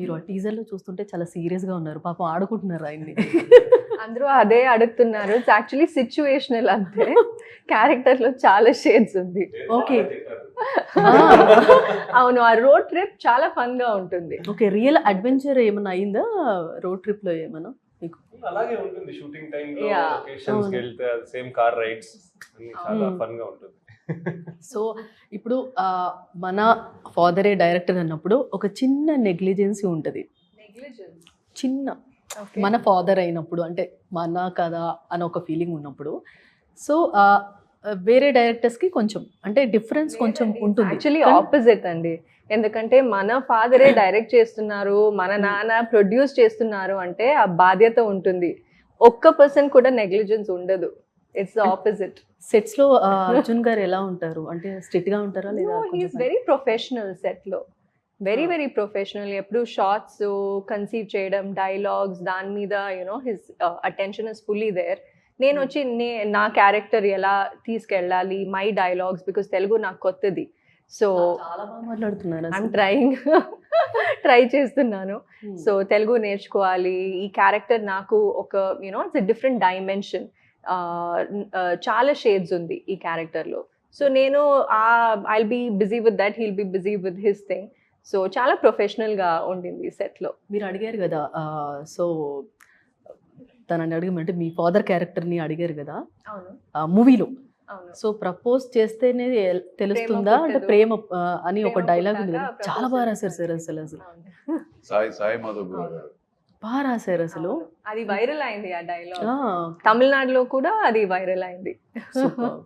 మీరు ఆ టీజర్‌లో చూస్తుంటే చాలా సీరియస్‌గా ఉన్నారు. పాపం ఆడుకుంటున్నారు ఆయన్ని. అందరూ అదే అడుగుతున్నారు. ఇట్స్ యాక్చువల్లీ సిట్యుయేషనల్ అంతే. క్యారెక్టర్‌లో చాలా షేడ్స్ ఉంది. ఓకే. ఆ! అవును. ఆ రోడ్ ట్రిప్ చాలా ఫన్‌గా ఉంటుంది. ఓకే. రియల్ అడ్వెంచర్ ఏమన్నా అయిందా రోడ్ ట్రిప్‌లో ఏమన్నా మీకు? అలాగే ఉంటుంది షూటింగ్ టైంలో Yeah. లొకేషన్స్‌కి అవును. వెళ్తే అది సేమ్ కార్ రైడ్స్ అన్ని చాలా ఫన్‌గా ఉంటుంది. సో, ఇప్పుడు మన ఫాదరే డైరెక్టర్ అన్నప్పుడు ఒక చిన్న నెగ్లిజెన్సీ ఉంటది. చిన్న మన ఫాదర్ అయినప్పుడు అంటే మన కదా అని ఒక ఫీలింగ్ ఉన్నప్పుడు సో వేరే డైరెక్టర్స్కి కొంచెం అంటే డిఫరెన్స్ కొంచెం ఉంటుంది. యాక్చువల్లీ ఆపోజిట్ అండి. ఎందుకంటే మన ఫాదరే డైరెక్ట్ చేస్తున్నారు, మన నాన్న ప్రొడ్యూస్ చేస్తున్నారు అంటే ఆ బాధ్యత ఉంటుంది. ఒక్క పర్సన్ కూడా నెగ్లిజెన్స్ ఉండదు. It's the opposite. సెట్స్ లో అర్జున్ గారు ఎలా ఉంటారు అంటే స్ట్రిక్ట్ గా ఉంటారా లేదా హీఈస్ వెరీ ప్రొఫెషనల్ సెట్ లో. Very professional. ఎప్పుడు షార్ట్స్ కన్సీవ్ చేయడం, డైలాగ్స్ దాని మీద you know his attention is fully there. నేను వచ్చి నా క్యారెక్టర్ ఎలా తీసుకెళ్ళాలి, మై డైలాగ్స్, బికాస్ తెలుగు నాకు కొత్తది. సో చాలా బాగా మాట్లాడుతున్నారు ఐఎమ్ ట్రై చేస్తున్నాను. సో తెలుగు నేర్చుకోవాలి. ఈ క్యారెక్టర్ నాకు ఒక యూనో ఇట్స్ డిఫరెంట్ డైమెన్షన్. చాలా షేడ్స్ ఉంది ఈ క్యారెక్టర్లో. సో నేను I'll be busy with that, he'll be busy with his thing. So చాలా ప్రొఫెషనల్గా ఉండింది సెట్లో. మీరు అడిగారు కదా సో తనని అడిగమంటే మీ ఫాదర్ క్యారెక్టర్ని అడిగారు కదా అవును మూవీలో. అవును. సో ప్రపోజ్ చేస్తేనే తెలుస్తుందా ప్రేమ అంటే పుట్టదు. ప్రేమ అని ఒక ప్రేమ డైలాగ్ ఉంది పుట్టాక కదా, చాలా propose బాగా రాశారు సార్. చేస్తారు. అసలు అవును. సాయి మాధవ్ గారు. బాగా రాశారు అసలు. అవును. అది వైరల్ అయింది ఆ డైలాగ్. ఆ, తమిళనాడులో కూడా అది వైరల్ అయింది. సూపర్.